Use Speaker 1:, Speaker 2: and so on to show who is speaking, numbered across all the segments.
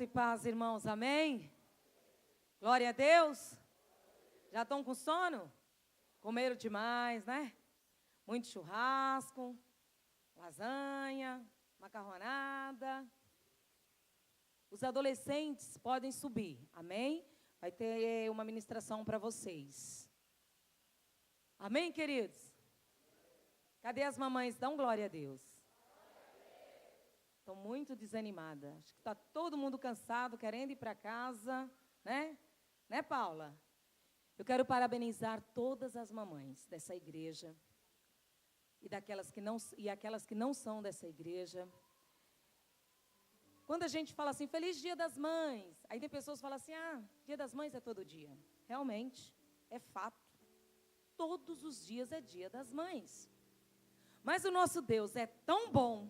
Speaker 1: Graça e paz, irmãos, amém? Glória a Deus. Já estão com sono? Comeram demais, né? Muito churrasco, lasanha, macarronada. Os adolescentes podem subir, amém? Vai ter uma ministração para vocês. Amém, queridos? Cadê as mamães? Dão glória a Deus. Estou muito desanimada. Acho que está todo mundo cansado, querendo ir para casa, né? Né, Paula? Eu quero parabenizar todas as mamães dessa igreja e aquelas que não são dessa igreja. Quando a gente fala assim, feliz Dia das Mães, aí tem pessoas que falam assim, Dia das Mães é todo dia. Realmente, é fato. Todos os dias é Dia das Mães. Mas o nosso Deus é tão bom,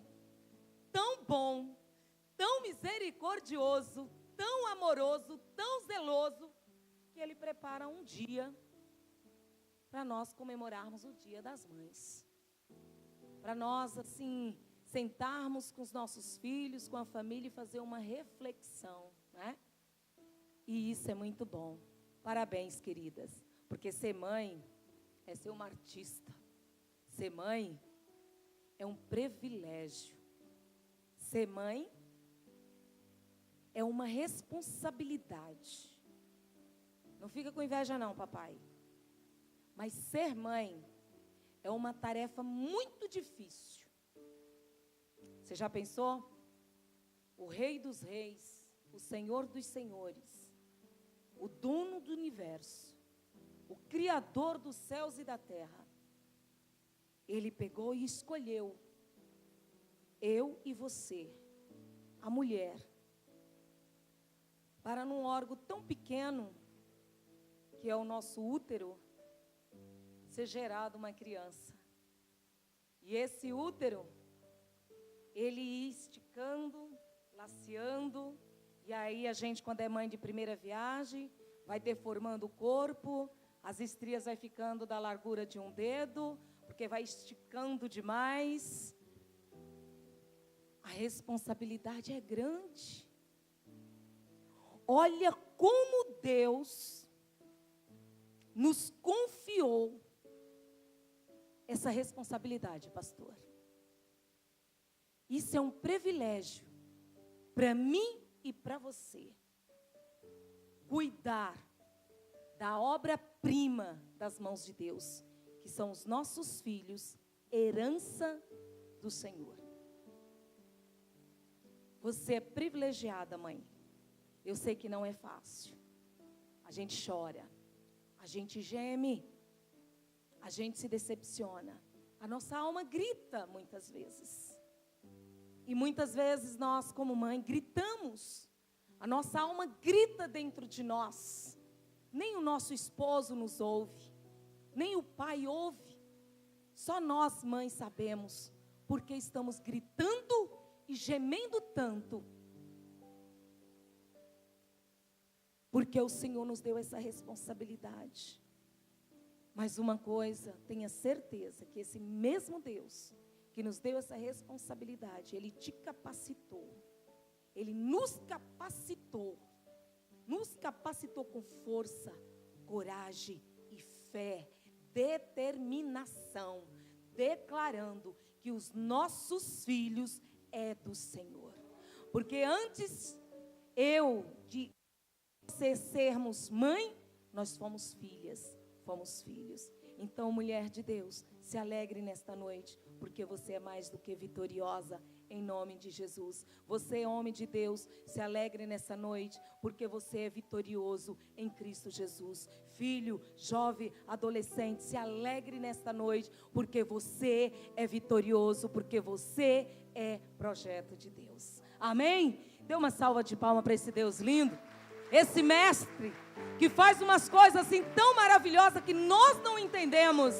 Speaker 1: tão misericordioso, tão amoroso, tão zeloso, que Ele prepara um dia para nós comemorarmos o Dia das Mães. Para nós, assim, sentarmos com os nossos filhos, com a família e fazer uma reflexão, né? E isso é muito bom. Parabéns, queridas, porque ser mãe é ser uma artista. Ser mãe é um privilégio. Ser mãe é uma responsabilidade. Não fica com inveja não, papai. Mas ser mãe é uma tarefa muito difícil. Você já pensou? O Rei dos Reis, o Senhor dos Senhores, o dono do universo, o Criador dos céus e da terra, Ele pegou e escolheu eu e você, a mulher, para num órgão tão pequeno, que é o nosso útero, ser gerado uma criança. E esse útero, ele ia esticando, laceando, e aí a gente, quando é mãe de primeira viagem, vai deformando o corpo, as estrias vai ficando da largura de um dedo, porque vai esticando demais. A responsabilidade é grande. Olha como Deus nos confiou essa responsabilidade, pastor. Isso é um privilégio para mim e para você. Cuidar da obra-prima das mãos de Deus, que são os nossos filhos, herança do Senhor. Você é privilegiada, mãe. Eu sei que não é fácil. A gente chora, a gente geme, a gente se decepciona. A nossa alma grita muitas vezes. E muitas vezes nós, como mãe, gritamos. A nossa alma grita dentro de nós. Nem o nosso esposo nos ouve, nem o pai ouve. Só nós, mães, sabemos porque estamos gritando e gemendo tanto. Porque o Senhor nos deu essa responsabilidade. Mas uma coisa, tenha certeza que esse mesmo Deus que nos deu essa responsabilidade, Ele te capacitou. Ele nos capacitou com força, coragem e fé, determinação, declarando que os nossos filhos é do Senhor. Porque antes de você sermos mãe, nós fomos filhas, fomos filhos. Então, mulher de Deus, se alegre nesta noite, porque você é mais do que vitoriosa, em nome de Jesus. Você, homem de Deus, se alegre nessa noite, porque você é vitorioso em Cristo Jesus. Filho, jovem, adolescente, se alegre nesta noite, porque você é vitorioso, porque você é projeto de Deus. Amém? Dê uma salva de palmas para esse Deus lindo, esse mestre, que faz umas coisas assim tão maravilhosas que nós não entendemos.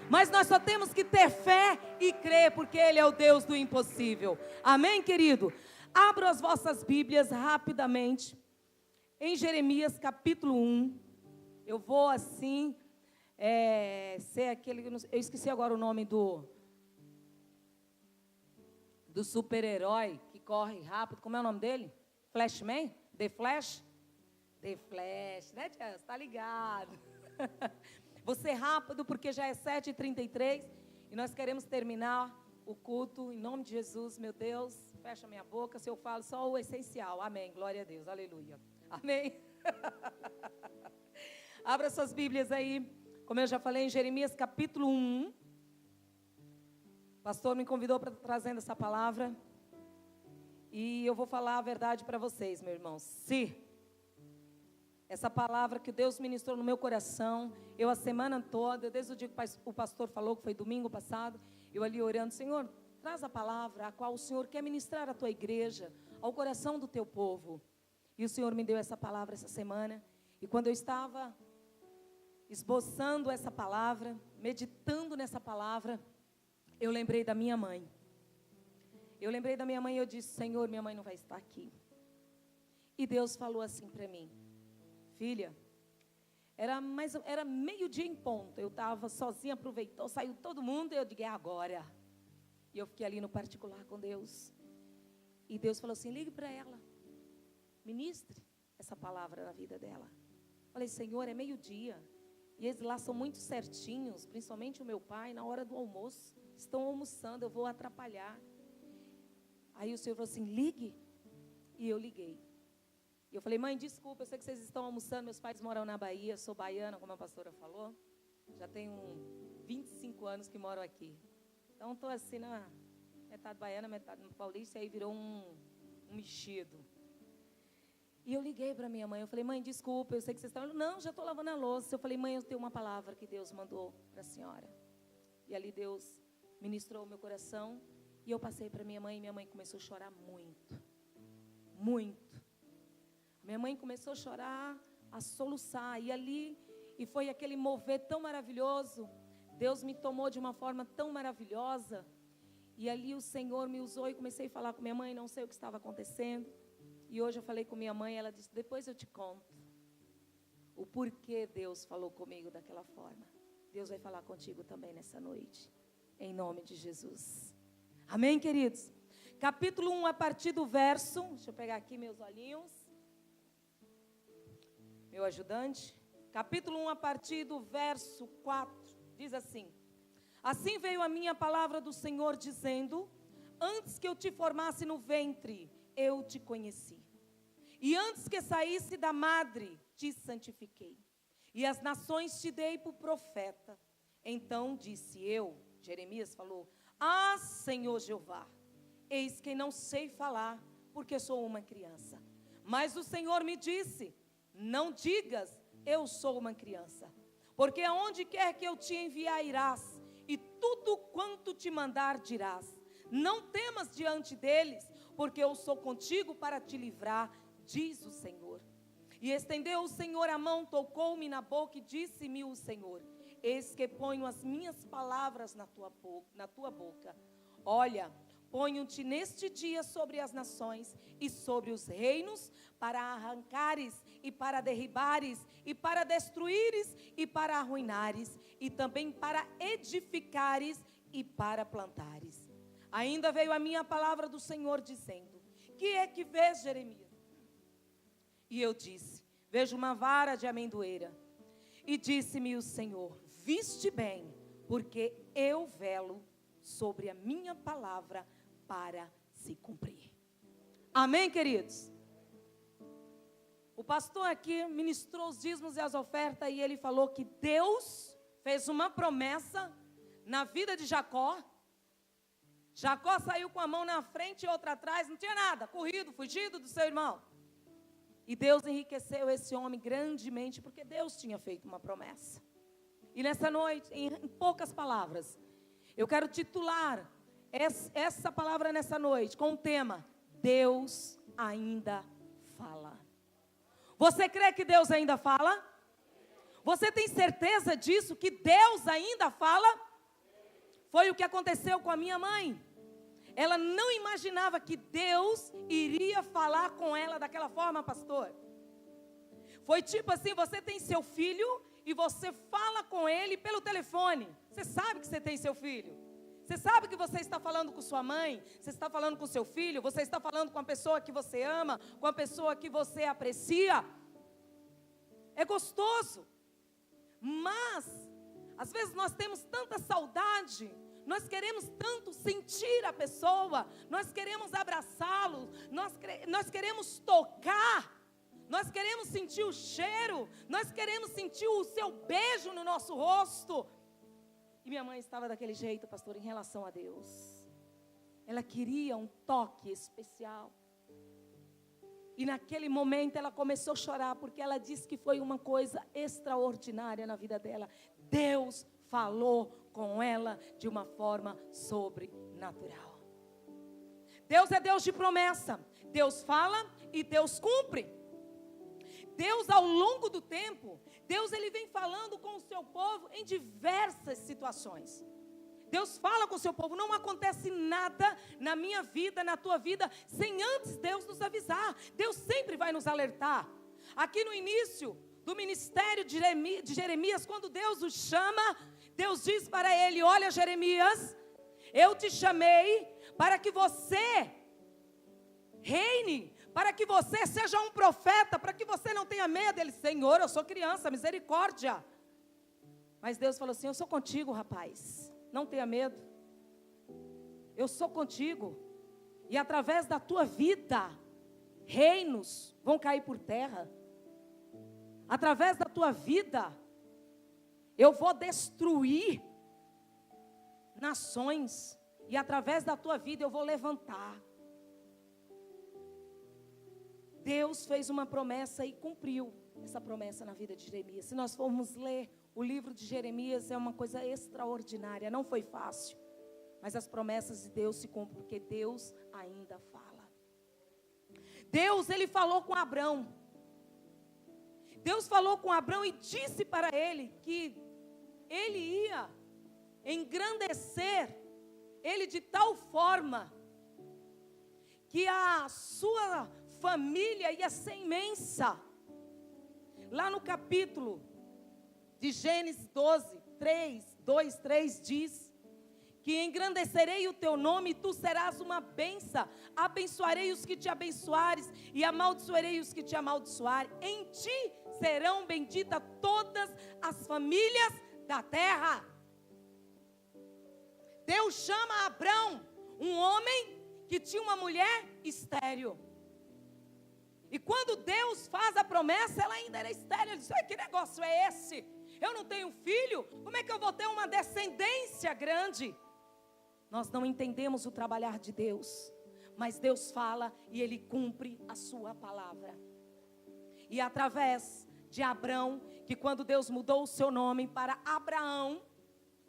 Speaker 1: Mas nós só temos que ter fé e crer, porque Ele é o Deus do impossível. Amém, querido? Abra as vossas Bíblias rapidamente em Jeremias capítulo 1. Eu vou assim, ser aquele, eu esqueci agora o nome do super-herói que corre rápido. Como é o nome dele? Flashman? The Flash? The Flash, né, tia? Você tá ligado. Vou ser rápido porque já é 7h33 e nós queremos terminar o culto em nome de Jesus, meu Deus. Fecha minha boca se eu falo só o essencial. Amém, glória a Deus, aleluia. Amém. Abra suas Bíblias aí, como eu já falei, em Jeremias capítulo 1. O pastor me convidou para trazendo essa palavra. E eu vou falar a verdade para vocês, meu irmão. Se essa palavra que Deus ministrou no meu coração, eu a semana toda, desde o dia que o pastor falou, que foi domingo passado, eu ali orando, Senhor, traz a palavra a qual o Senhor quer ministrar à tua igreja, ao coração do teu povo. E o Senhor me deu essa palavra essa semana. E quando eu estava esboçando essa palavra, meditando nessa palavra, eu lembrei da minha mãe. Eu lembrei da minha mãe e eu disse, Senhor, minha mãe não vai estar aqui. E Deus falou assim para mim, filha, era meio-dia em ponto, eu estava sozinha, aproveitou, saiu todo mundo, e eu digo, é agora. E eu fiquei ali no particular com Deus. E Deus falou assim, ligue para ela, ministre essa palavra na vida dela. Falei, Senhor, é meio-dia. E eles lá são muito certinhos, principalmente o meu pai, na hora do almoço. Estão almoçando, eu vou atrapalhar. Aí o Senhor falou assim, ligue. E eu liguei. E eu falei, mãe, desculpa, eu sei que vocês estão almoçando, meus pais moram na Bahia, sou baiana, como a pastora falou. Já tenho 25 anos que moro aqui. Então, estou assim na metade baiana, metade paulista, e aí virou um mexido. E eu liguei para minha mãe, eu falei, mãe, desculpa, eu sei que vocês estão... Não, já estou lavando a louça. Eu falei, mãe, eu tenho uma palavra que Deus mandou para a senhora. E ali Deus ministrou o meu coração, e eu passei para minha mãe, e minha mãe começou a chorar muito. Muito. Minha mãe começou a chorar, a soluçar, e foi aquele mover tão maravilhoso. Deus me tomou de uma forma tão maravilhosa, e ali o Senhor me usou, e comecei a falar com minha mãe, não sei o que estava acontecendo. E hoje eu falei com minha mãe, ela disse, depois eu te conto o porquê Deus falou comigo daquela forma. Deus vai falar contigo também nessa noite, em nome de Jesus. Amém, queridos? Capítulo 1, a partir do verso, deixa eu pegar aqui meus olhinhos, meu ajudante. Capítulo 1, a partir do verso 4, diz assim, assim veio a minha palavra do Senhor dizendo, antes que eu te formasse no ventre, eu te conheci. E antes que saísse da madre, te santifiquei. E as nações te dei por profeta. Então disse eu, Jeremias falou, ah, Senhor Jeová, eis que não sei falar, porque sou uma criança. Mas o Senhor me disse, não digas, eu sou uma criança. Porque aonde quer que eu te enviar irás, e tudo quanto te mandar dirás. Não temas diante deles, porque eu sou contigo para te livrar, diz o Senhor. E estendeu o Senhor a mão, tocou-me na boca e disse-me o Senhor, eis que ponho as minhas palavras na tua boca. Olha, ponho-te neste dia sobre as nações e sobre os reinos, para arrancares e para derribares, e para destruíres e para arruinares, e também para edificares e para plantares. Ainda veio a minha palavra do Senhor dizendo, que é que vês, Jeremias? E eu disse, vejo uma vara de amendoeira. E disse-me o Senhor, viste bem, porque eu velo sobre a minha palavra para se cumprir. Amém, queridos? O pastor aqui ministrou os dízimos e as ofertas, e ele falou que Deus fez uma promessa na vida de Jacó. Jacó saiu com a mão na frente e outra atrás, não tinha nada, corrido, fugido do seu irmão. E Deus enriqueceu esse homem grandemente, porque Deus tinha feito uma promessa. E nessa noite, em poucas palavras, eu quero titular essa palavra nessa noite com o tema, Deus ainda fala. Você crê que Deus ainda fala? Você tem certeza disso, que Deus ainda fala? Foi o que aconteceu com a minha mãe. Ela não imaginava que Deus iria falar com ela daquela forma, pastor. Foi tipo assim, você tem seu filho e você fala com ele pelo telefone. Você sabe que você tem seu filho. Você sabe que você está falando com sua mãe, você está falando com seu filho, você está falando com a pessoa que você ama, com a pessoa que você aprecia. É gostoso. Mas, às vezes nós temos tanta saudade, nós queremos tanto sentir a pessoa, nós queremos abraçá-lo, nós queremos tocar, nós queremos sentir o cheiro, nós queremos sentir o seu beijo no nosso rosto. E minha mãe estava daquele jeito, pastor, em relação a Deus. Ela queria um toque especial. E naquele momento ela começou a chorar, porque ela disse que foi uma coisa extraordinária na vida dela. Deus falou com ela de uma forma sobrenatural. Deus é Deus de promessa. Deus fala e Deus cumpre. Deus, ao longo do tempo, Deus ele vem falando com o seu povo em diversas situações. Deus fala com o seu povo. Não acontece nada na minha vida, na tua vida, sem antes Deus nos avisar. Deus sempre vai nos alertar. Aqui no início do ministério de Jeremias, quando Deus o chama, Deus diz para ele: olha, Jeremias, eu te chamei para que você reine, para que você seja um profeta, para que você não tenha medo. Ele: Senhor, eu sou criança, misericórdia. Mas Deus falou assim: eu sou contigo, rapaz, não tenha medo, eu sou contigo, e através da tua vida, reinos vão cair por terra, através da tua vida, eu vou destruir nações, e através da tua vida eu vou levantar. Deus fez uma promessa e cumpriu essa promessa na vida de Jeremias. Se nós formos ler o livro de Jeremias, é uma coisa extraordinária. Não foi fácil, mas as promessas de Deus se cumprem, porque Deus ainda fala. Deus, ele falou com Abrão. Deus falou com Abrão e disse para ele que ele ia engrandecer ele de tal forma que a sua família ia ser imensa. Lá no capítulo de Gênesis 12, 2, 3 diz que engrandecerei o teu nome e tu serás uma bênção. Abençoarei os que te abençoares e amaldiçoarei os que te amaldiçoarem. Em ti serão benditas todas as famílias da terra. Deus chama Abrão, um homem que tinha uma mulher estéril. E quando Deus faz a promessa, ela ainda era estéril. Ele disse: que negócio é esse? Eu não tenho filho, como é que eu vou ter uma descendência grande? Nós não entendemos o trabalhar de Deus, mas Deus fala e Ele cumpre a sua palavra. E através de Abrão, que quando Deus mudou o seu nome para Abraão,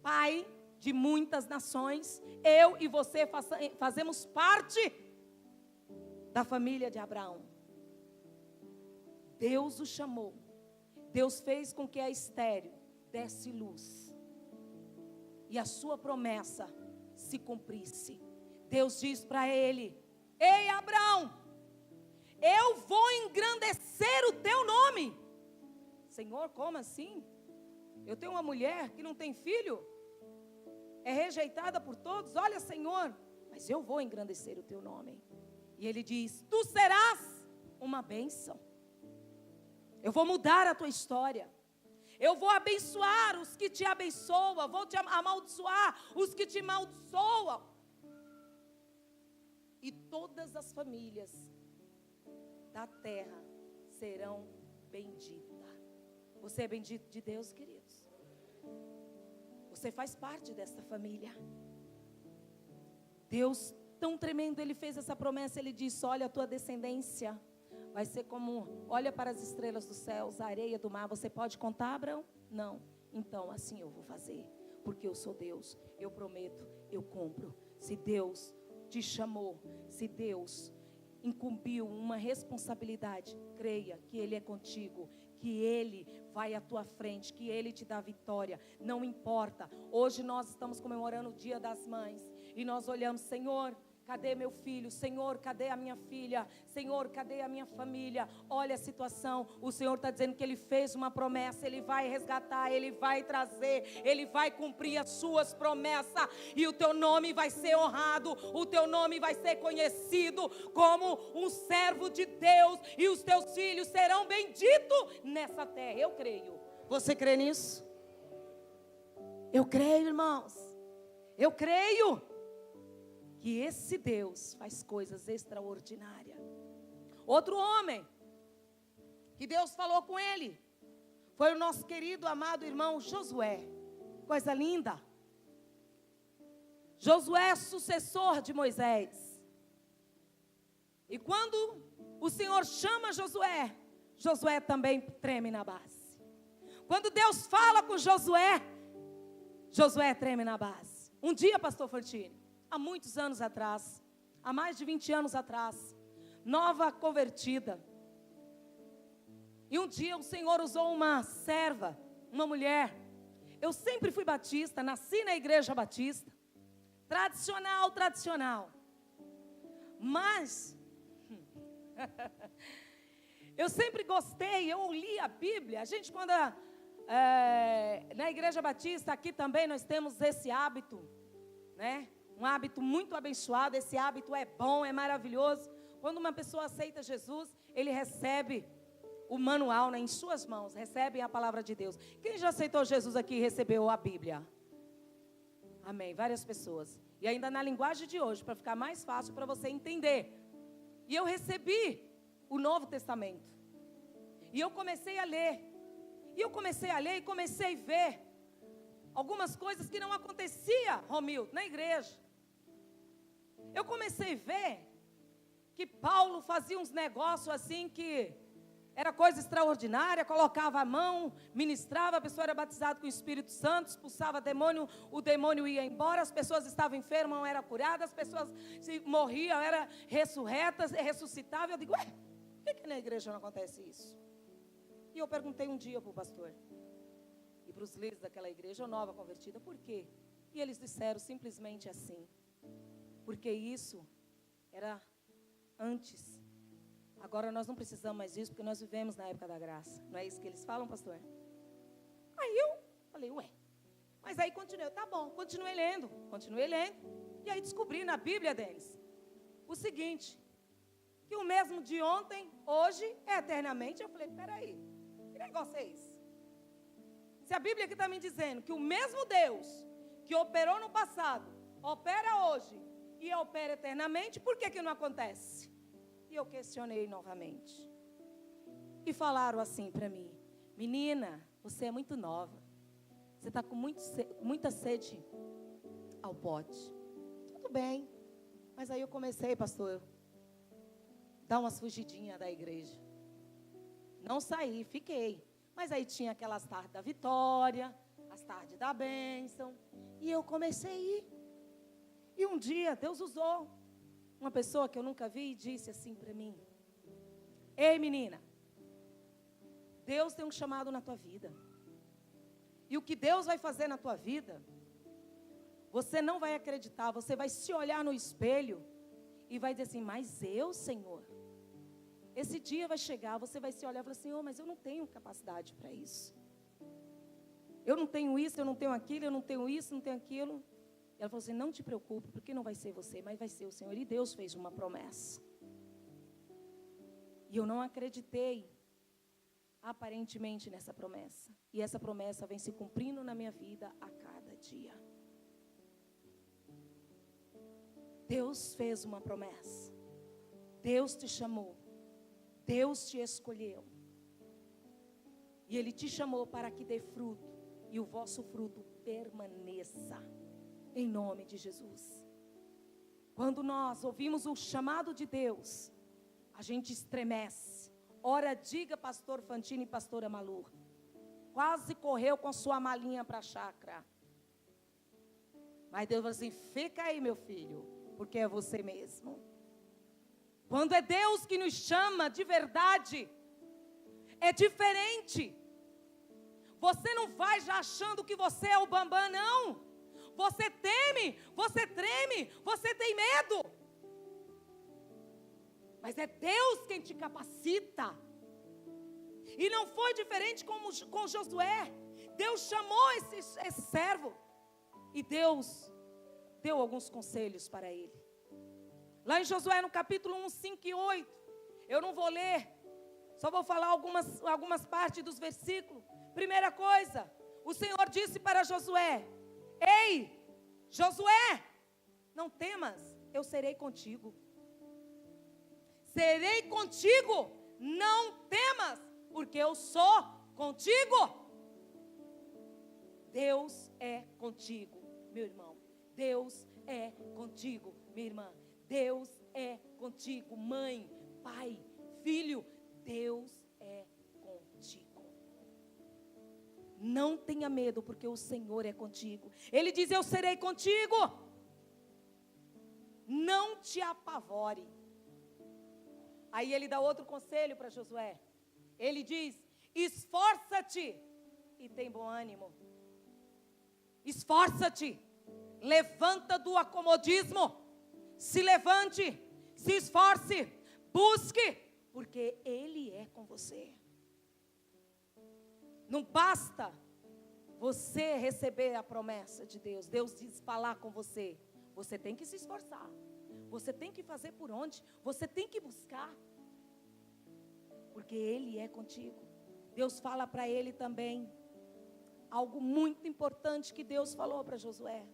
Speaker 1: pai de muitas nações, eu e você fazemos parte da família de Abraão. Deus o chamou. Deus fez com que a estéril desse luz. E a sua promessa se cumprisse. Deus diz para ele: ei, Abraão, eu vou engrandecer o teu nome. Senhor, como assim? Eu tenho uma mulher que não tem filho, é rejeitada por todos. Olha, Senhor, mas eu vou engrandecer o teu nome. E ele diz: tu serás uma bênção. Eu vou mudar a tua história. Eu vou abençoar os que te abençoam. Vou te amaldiçoar os que te amaldiçoam. E todas as famílias da terra serão benditas. Você é bendito de Deus, queridos. Você faz parte desta família. Deus, tão tremendo, Ele fez essa promessa. Ele disse: olha, a tua descendência vai ser como, olha para as estrelas dos céus, a areia do mar. Você pode contar, Abraão? Não. Então assim eu vou fazer, porque eu sou Deus. Eu prometo, eu cumpro. Se Deus te chamou, se Deus incumbiu uma responsabilidade, creia que Ele é contigo, que Ele vai à tua frente, que Ele te dá vitória. Não importa. Hoje nós estamos comemorando o Dia das Mães e nós olhamos: Senhor, Cadê meu filho? Senhor, cadê a minha filha? Senhor, cadê a minha família? Olha a situação. O Senhor está dizendo que Ele fez uma promessa. Ele vai resgatar, Ele vai trazer, Ele vai cumprir as suas promessas. E o teu nome vai ser honrado. O teu nome vai ser conhecido como um servo de Deus. E os teus filhos serão benditos nessa terra. Eu creio. Você crê nisso? Eu creio, irmãos. Eu creio que esse Deus faz coisas extraordinárias. Outro homem que Deus falou com ele foi o nosso querido, amado irmão Josué. Coisa linda. Josué é sucessor de Moisés. E quando o Senhor chama Josué, Josué também treme na base. Quando Deus fala com Josué, Josué treme na base. Um dia, pastor Fantini, há muitos anos atrás, há mais de 20 anos atrás, nova convertida. E um dia o Senhor usou uma serva, uma mulher. Eu sempre fui batista, nasci na igreja batista. Tradicional. Mas, eu sempre gostei, eu li a Bíblia. A gente quando, na igreja batista, aqui também nós temos esse hábito, né? Um hábito muito abençoado, esse hábito é bom, é maravilhoso. Quando uma pessoa aceita Jesus, ele recebe o manual, né, em suas mãos, recebe a palavra de Deus. Quem já aceitou Jesus aqui e recebeu a Bíblia? Amém, várias pessoas. E ainda na linguagem de hoje, para ficar mais fácil para você entender. E eu recebi o Novo Testamento. E eu comecei a ler. E comecei a ver algumas coisas que não acontecia, Romildo, na igreja. Eu comecei a ver que Paulo fazia uns negócios assim que era coisa extraordinária, colocava a mão, ministrava, a pessoa era batizada com o Espírito Santo, expulsava demônio, o demônio ia embora, as pessoas estavam enfermas, não eram curadas, as pessoas morriam, eram ressurretas, ressuscitavam. Eu digo, por que na igreja não acontece isso? E eu perguntei um dia para o pastor e para os líderes daquela igreja, nova convertida, por quê? E eles disseram simplesmente assim, porque isso era antes. Agora nós não precisamos mais disso, porque nós vivemos na época da graça. Não é isso que eles falam, pastor? Aí eu falei, mas aí continuei, tá bom, continuei lendo. E aí descobri na Bíblia deles o seguinte, que o mesmo de ontem, hoje, eternamente. Eu falei, peraí, que negócio é esse? Se a Bíblia aqui está me dizendo que o mesmo Deus que operou no passado, opera hoje e opera eternamente, por que não acontece? E eu questionei novamente. E falaram assim para mim, menina, você é muito nova. Você está com muita sede ao pote. Tudo bem. Mas aí eu comecei, pastor, dar umas fugidinhas da igreja. Não saí, fiquei. Mas aí tinha aquelas tardes da vitória, as tardes da bênção. E eu comecei a ir. E um dia Deus usou uma pessoa que eu nunca vi e disse assim para mim, ei menina, Deus tem um chamado na tua vida. E o que Deus vai fazer na tua vida, você não vai acreditar, você vai se olhar no espelho e vai dizer assim, mas eu, Senhor, esse dia vai chegar, você vai se olhar e falar, Senhor, mas eu não tenho capacidade para isso. Eu não tenho isso, eu não tenho aquilo, eu não tenho isso, não tenho aquilo. Ela falou assim, não te preocupe, porque não vai ser você, mas vai ser o Senhor. E Deus fez uma promessa. E eu não acreditei, aparentemente, nessa promessa. E essa promessa vem se cumprindo na minha vida a cada dia. Deus fez uma promessa. Deus te chamou. Deus te escolheu. E Ele te chamou para que dê fruto. E o vosso fruto permaneça. Em nome de Jesus. Quando nós ouvimos o chamado de Deus, a gente estremece. Ora, diga, pastor Fantini e pastora Malu, quase correu com sua malinha para a chácara. Mas Deus falou assim, fica aí meu filho, porque é você mesmo. Quando é Deus que nos chama de verdade, é diferente. Você não vai já achando que você é o bambam, não. Você teme, você treme, você tem medo. Mas é Deus quem te capacita. E não foi diferente com Josué. Deus chamou esse servo. E Deus deu alguns conselhos para ele. Lá em Josué, no capítulo 1, 5 e 8. Eu não vou ler. Só vou falar algumas partes dos versículos. Primeira coisa. O Senhor disse para Josué: ei, Josué, não temas, eu serei contigo. Serei contigo, não temas, porque eu sou contigo. Deus é contigo, meu irmão. Deus é contigo, minha irmã. Deus é contigo, mãe, pai, filho. Deus é contigo. Não tenha medo, porque o Senhor é contigo. Ele diz: eu serei contigo. Não te apavore. Aí ele dá outro conselho para Josué. Ele diz: esforça-te e tem bom ânimo. Esforça-te. Levanta do acomodismo. Se levante, se esforce, busque, porque Ele é com você. Não basta você receber a promessa de Deus. Deus diz falar com você. Você tem que se esforçar. Você tem que fazer por onde. Você tem que buscar. Porque Ele é contigo. Deus fala para ele também algo muito importante que Deus falou para Josué.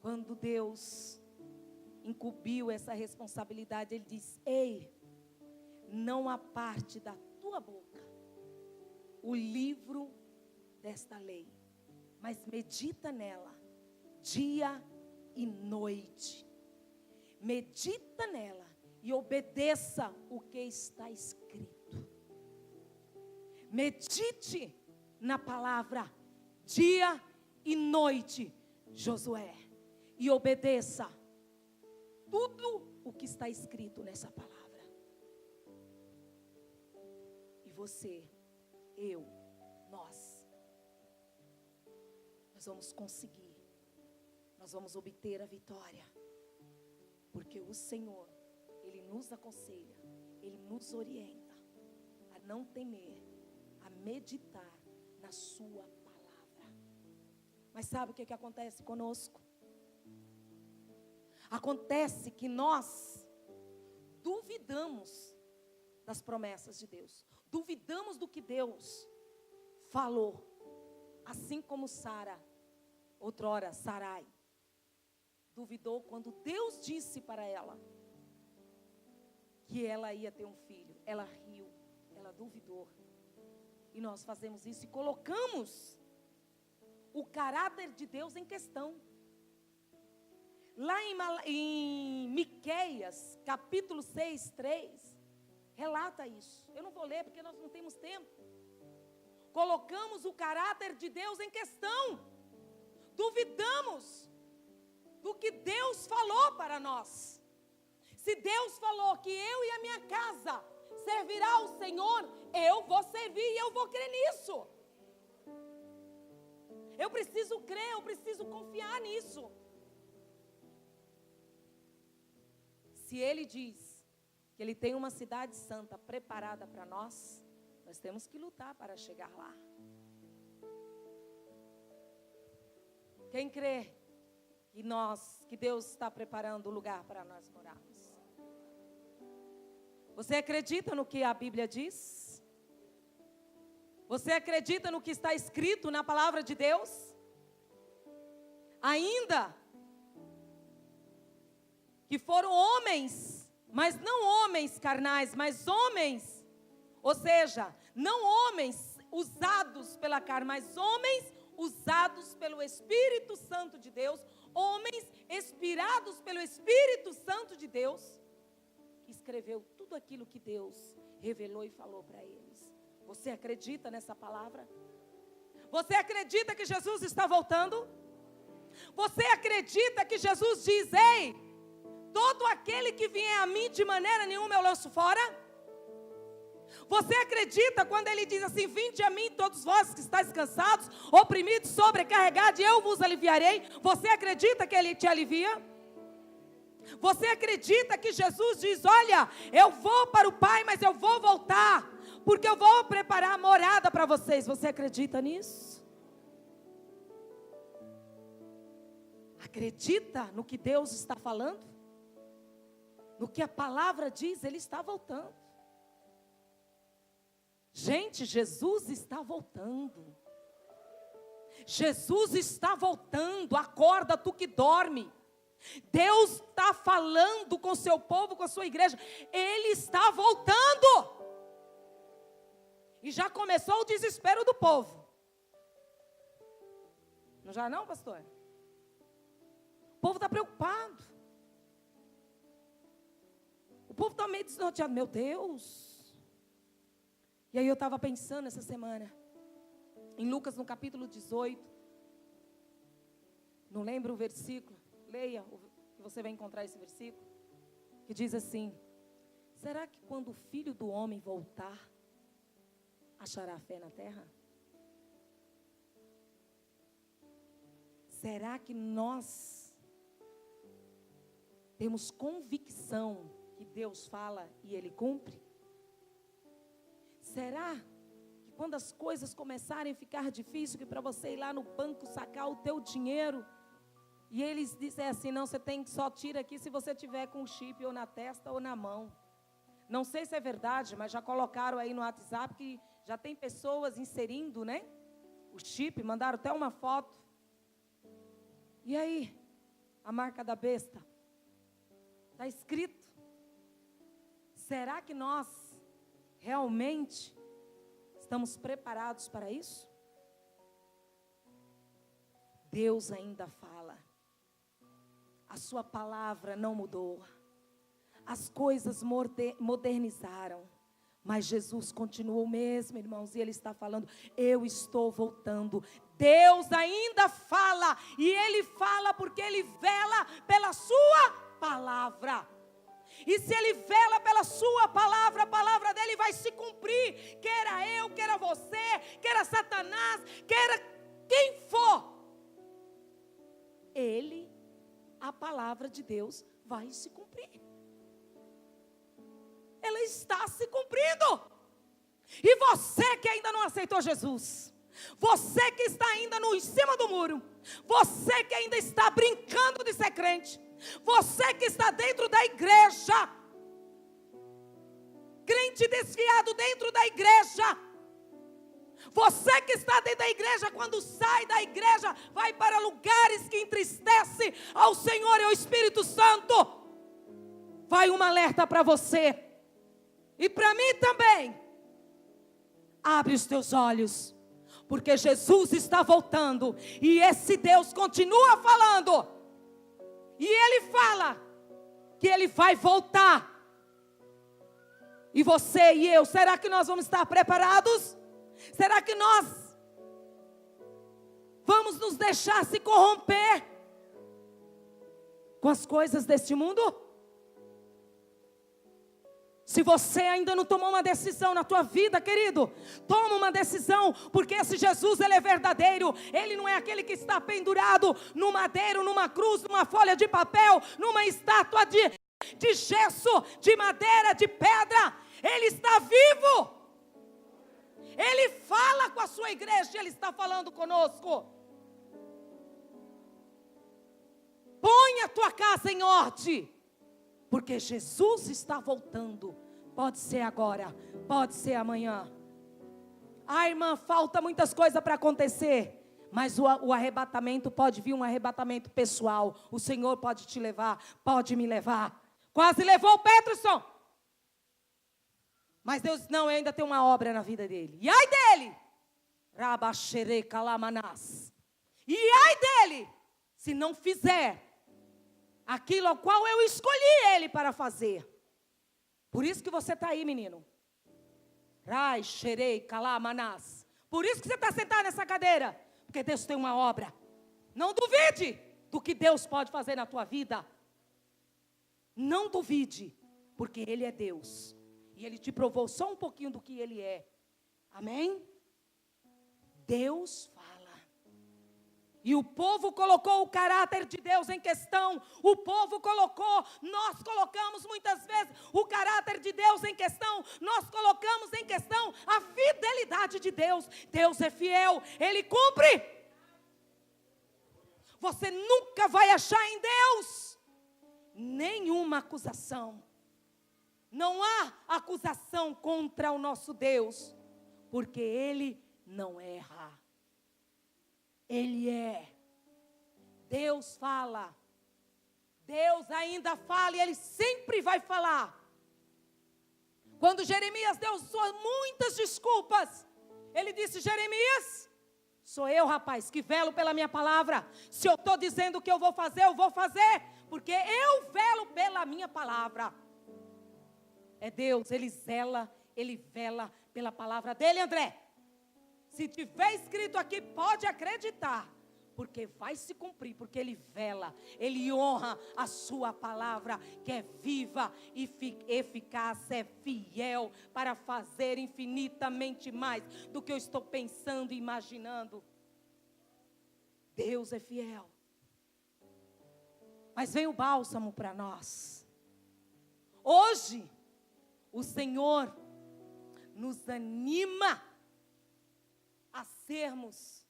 Speaker 1: Quando Deus incumbiu essa responsabilidade, Ele diz: ei, não aparte da tua boca o livro desta lei, mas medita nela dia e noite. Medita nela e obedeça o que está escrito. Medite na palavra dia e noite, Josué, e obedeça tudo o que está escrito nessa palavra. E você, eu, nós vamos conseguir, nós vamos obter a vitória, porque o Senhor, Ele nos aconselha, Ele nos orienta a não temer, a meditar na sua palavra. Mas sabe o que acontece conosco? Acontece que nós duvidamos das promessas de Deus, duvidamos do que Deus falou, assim como Sara, outrora Sarai, duvidou quando Deus disse para ela que ela ia ter um filho. Ela riu, ela duvidou. E nós fazemos isso e colocamos o caráter de Deus em questão. Lá em Miqueias, capítulo 6, 3, relata isso. Eu não vou ler porque nós não temos tempo. Colocamos o caráter de Deus em questão. Duvidamos do que Deus falou para nós. Se Deus falou que eu e a minha casa servirá ao Senhor, eu vou servir e eu vou crer nisso. Eu preciso crer, eu preciso confiar nisso. Se Ele diz que Ele tem uma cidade santa preparada para nós, nós temos que lutar para chegar lá. Quem crê que Deus está preparando o lugar para nós morarmos? Você acredita no que a Bíblia diz? Você acredita no que está escrito na palavra de Deus? Ainda que foram homens, mas não homens carnais, mas homens, ou seja, não homens usados pela carne, mas homens usados pelo Espírito Santo de Deus, homens inspirados pelo Espírito Santo de Deus, que escreveu tudo aquilo que Deus revelou e falou para eles. Você acredita nessa palavra? Você acredita que Jesus está voltando? Você acredita que Jesus diz: ei, todo aquele que vier a mim, de maneira nenhuma eu lanço fora? Você acredita quando Ele diz assim: vinde a mim todos vós que estáis cansados, oprimidos, sobrecarregados, e eu vos aliviarei? Você acredita que Ele te alivia? Você acredita que Jesus diz: olha, eu vou para o Pai, mas eu vou voltar, porque eu vou preparar a morada para vocês. Você acredita nisso? Acredita no que Deus está falando? No que a palavra diz? Ele está voltando. Gente, Jesus está voltando. Jesus está voltando. Acorda, tu que dorme. Deus está falando com o seu povo, com a sua igreja. Ele está voltando. E já começou o desespero do povo. Não já não, pastor? O povo está preocupado. O povo está meio desnorteado. Meu Deus. E aí eu estava pensando essa semana, em Lucas no capítulo 18. Não lembro o versículo. Leia, que você vai encontrar esse versículo. Que diz assim: será que quando o Filho do Homem voltar, achará fé na terra? Será que nós temos convicção que Deus fala e Ele cumpre? Será que quando as coisas começarem a ficar difíceis, que para você ir lá no banco sacar o teu dinheiro, e eles disserem assim: não, você tem, só tira aqui se você tiver com o chip ou na testa ou na mão. Não sei se é verdade, mas já colocaram aí no WhatsApp que já tem pessoas inserindo, né, o chip, mandaram até uma foto. E aí, a marca da besta, está escrito. Será que nós realmente estamos preparados para isso? Deus ainda fala. A sua palavra não mudou. As coisas modernizaram. Mas Jesus continua o mesmo, irmãos. E Ele está falando: eu estou voltando. Deus ainda fala. E Ele fala porque Ele vela pela sua palavra. E se Ele vela pela sua palavra, a palavra dEle vai se cumprir. Queira eu, queira você, queira Satanás, queira quem for. Ele, a palavra de Deus vai se cumprir. Ela está se cumprindo. E você que ainda não aceitou Jesus, você que está ainda no em cima do muro, você que ainda está brincando de ser crente, você que está dentro da igreja, crente desviado dentro da igreja, você que está dentro da igreja, quando sai da igreja, vai para lugares que entristecem ao Senhor e ao Espírito Santo, vai um alerta para você, e para mim também. Abre os teus olhos, porque Jesus está voltando, e esse Deus continua falando, e Ele fala que Ele vai voltar, e você e eu, será que nós vamos estar preparados? Será que nós vamos nos deixar se corromper com as coisas deste mundo? Se você ainda não tomou uma decisão na tua vida, querido, toma uma decisão, porque esse Jesus, Ele é verdadeiro. Ele não é aquele que está pendurado no madeiro, numa cruz, numa folha de papel, numa estátua de gesso, de madeira, de pedra. Ele está vivo. Ele fala com a sua igreja, Ele está falando conosco. Põe a tua casa em ordem, porque Jesus está voltando. Pode ser agora, pode ser amanhã. Ah, irmã, falta muitas coisas para acontecer, mas o arrebatamento pode vir, um arrebatamento pessoal. O Senhor pode te levar, pode me levar. Quase levou o Peterson, mas Deus não, ainda tem uma obra na vida dele. E ai dele, Rabaxere Calamanás. E ai dele, se não fizer aquilo ao qual eu escolhi ele para fazer. Por isso que você está aí, menino. Rai, xerei, calamanás. Por isso que você está sentado nessa cadeira. Porque Deus tem uma obra. Não duvide do que Deus pode fazer na tua vida. Não duvide, porque Ele é Deus. E Ele te provou só um pouquinho do que Ele é. Amém? Deus fala. E o povo colocou o caráter de Deus em questão. O povo colocou, nós colocamos muitas vezes o caráter de Deus em questão. Nós colocamos em questão a fidelidade de Deus. Deus é fiel, Ele cumpre. Você nunca vai achar em Deus nenhuma acusação. Não há acusação contra o nosso Deus, porque Ele não erra. Ele é. Deus fala. Deus ainda fala e Ele sempre vai falar. Quando Jeremias deu suas muitas desculpas, ele disse: Jeremias, sou eu, rapaz, que velo pela minha palavra. Se eu estou dizendo que eu vou fazer, porque eu velo pela minha palavra. É Deus, Ele vela pela palavra dEle, André. Se tiver escrito aqui, pode acreditar, porque vai se cumprir, porque Ele vela, Ele honra a sua palavra, que é viva e eficaz, é fiel para fazer infinitamente mais do que eu estou pensando e imaginando. Deus é fiel. Mas vem o bálsamo para nós. Hoje, o Senhor nos anima a sermos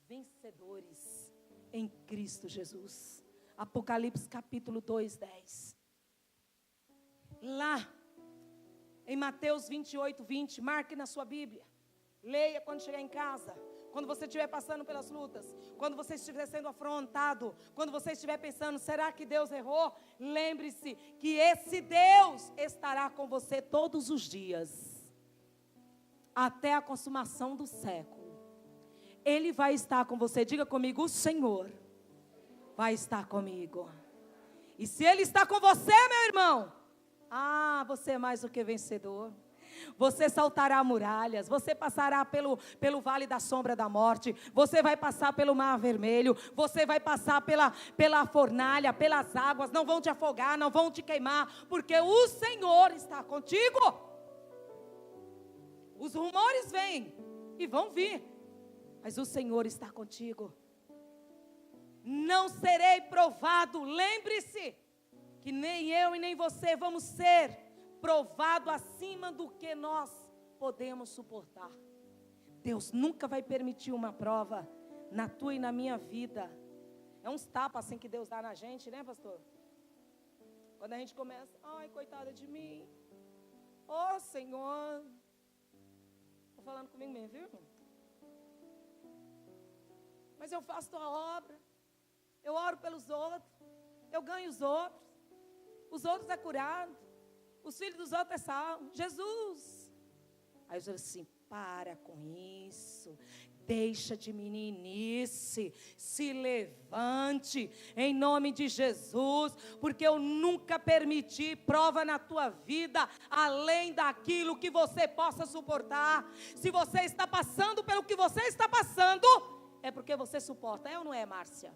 Speaker 1: vencedores em Cristo Jesus. Apocalipse capítulo 2, 10. Lá, em Mateus 28, 20, marque na sua Bíblia. Leia quando chegar em casa, quando você estiver passando pelas lutas, quando você estiver sendo afrontado, quando você estiver pensando, será que Deus errou? Lembre-se que esse Deus estará com você todos os dias, até a consumação do século. Ele vai estar com você. Diga comigo: o Senhor vai estar comigo. E se Ele está com você, meu irmão, você é mais do que vencedor. Você saltará muralhas, você passará pelo vale da sombra da morte, você vai passar pelo mar vermelho, você vai passar pela fornalha, pelas águas, não vão te afogar, não vão te queimar, porque o Senhor está contigo. Os rumores vêm e vão vir, mas o Senhor está contigo. Não serei provado. Lembre-se que nem eu e nem você vamos ser provado acima do que nós podemos suportar. Deus nunca vai permitir uma prova na tua e na minha vida. É uns tapas assim que Deus dá na gente, né, pastor? Quando a gente começa, ai, coitada de mim. Ô, Senhor. Estou falando comigo mesmo, viu, irmão? Mas eu faço tua obra. Eu oro pelos outros. Eu ganho os outros. Os outros é curado. Os filhos dos outros é salvo. Jesus. Aí eu digo assim: para com isso. Deixa de meninice. Se levante em nome de Jesus. Porque eu nunca permiti prova na tua vida além daquilo que você possa suportar. Se você está passando pelo que você está passando, é porque você suporta. É ou não é, Márcia?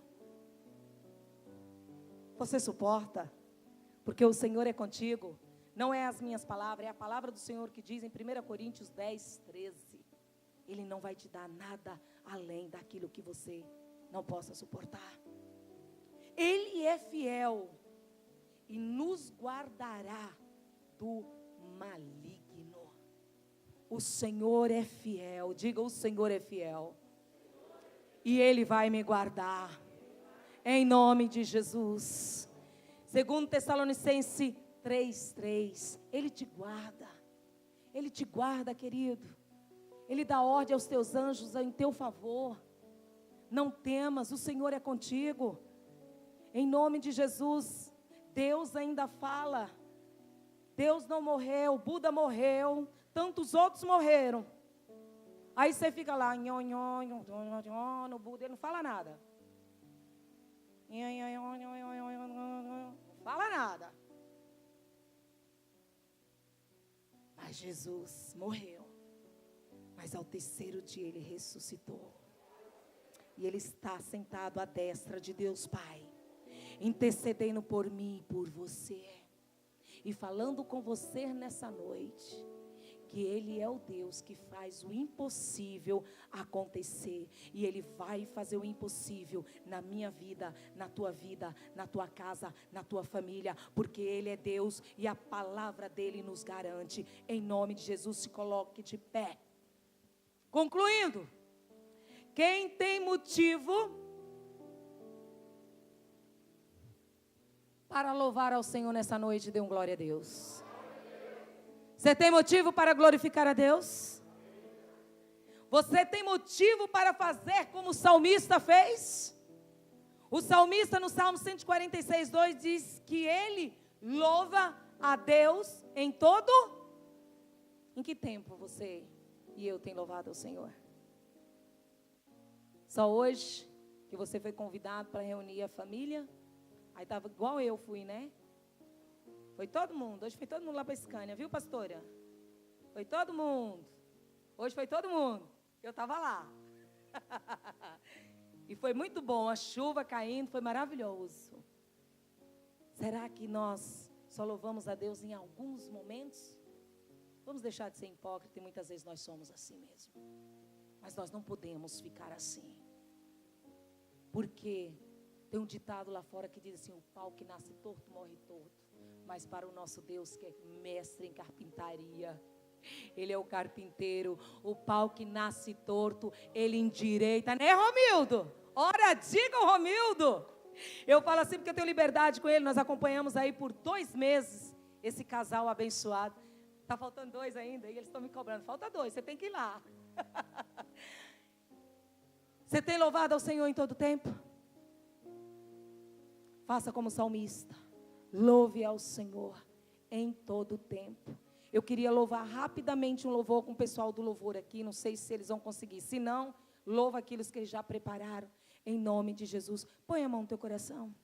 Speaker 1: Você suporta, porque o Senhor é contigo. Não é as minhas palavras, é a palavra do Senhor que diz em 1 Coríntios 10, 13. Ele não vai te dar nada além daquilo que você não possa suportar. Ele é fiel e nos guardará do maligno. O Senhor é fiel. Diga: o Senhor é fiel. E Ele vai me guardar. Em nome de Jesus. 2 Tessalonicenses 3:3. Ele te guarda. Ele te guarda, querido. Ele dá ordem aos teus anjos em teu favor. Não temas, o Senhor é contigo. Em nome de Jesus. Deus ainda fala. Deus não morreu, Buda morreu, tantos outros morreram. Aí você fica lá, no Buda, ele não fala nada. Fala nada. Mas Jesus morreu. Mas ao terceiro dia ele ressuscitou. E ele está sentado à destra de Deus Pai, intercedendo por mim e por você. E falando com você nessa noite, que Ele é o Deus que faz o impossível acontecer. E Ele vai fazer o impossível na minha vida, na tua casa, na tua família, porque Ele é Deus e a palavra dEle nos garante. Em nome de Jesus, se coloque de pé. Concluindo, quem tem motivo para louvar ao Senhor nessa noite, dê um glória a Deus. Você tem motivo para glorificar a Deus? Você tem motivo para fazer como o salmista fez? O salmista no Salmo 146:2 diz que ele louva a Deus em todo. Em que tempo você e eu tem louvado ao Senhor? Só hoje que você foi convidado para reunir a família? Aí estava igual eu fui, né? Foi todo mundo. Hoje foi todo mundo lá para a Scania, viu, pastora? Foi todo mundo. Hoje foi todo mundo. Eu estava lá. E foi muito bom. A chuva caindo, foi maravilhoso. Será que nós só louvamos a Deus em alguns momentos? Vamos deixar de ser hipócrita, e muitas vezes nós somos assim mesmo. Mas nós não podemos ficar assim. Porque tem um ditado lá fora que diz assim: o pau que nasce torto morre torto. Mas para o nosso Deus, que é mestre em carpintaria, Ele é o carpinteiro. O pau que nasce torto, Ele endireita, né, Romildo? Ora, diga o Romildo. Eu falo assim porque eu tenho liberdade com ele. Nós acompanhamos aí por 2 meses esse casal abençoado. Está faltando 2 ainda, e eles estão me cobrando. Falta 2, você tem que ir lá. Você tem louvado ao Senhor em todo tempo? Faça como salmista. Louve ao Senhor em todo tempo. Eu queria louvar rapidamente um louvor com o pessoal do louvor aqui. Não sei se eles vão conseguir. Se não, louva aqueles que eles já prepararam. Em nome de Jesus. Põe a mão no teu coração.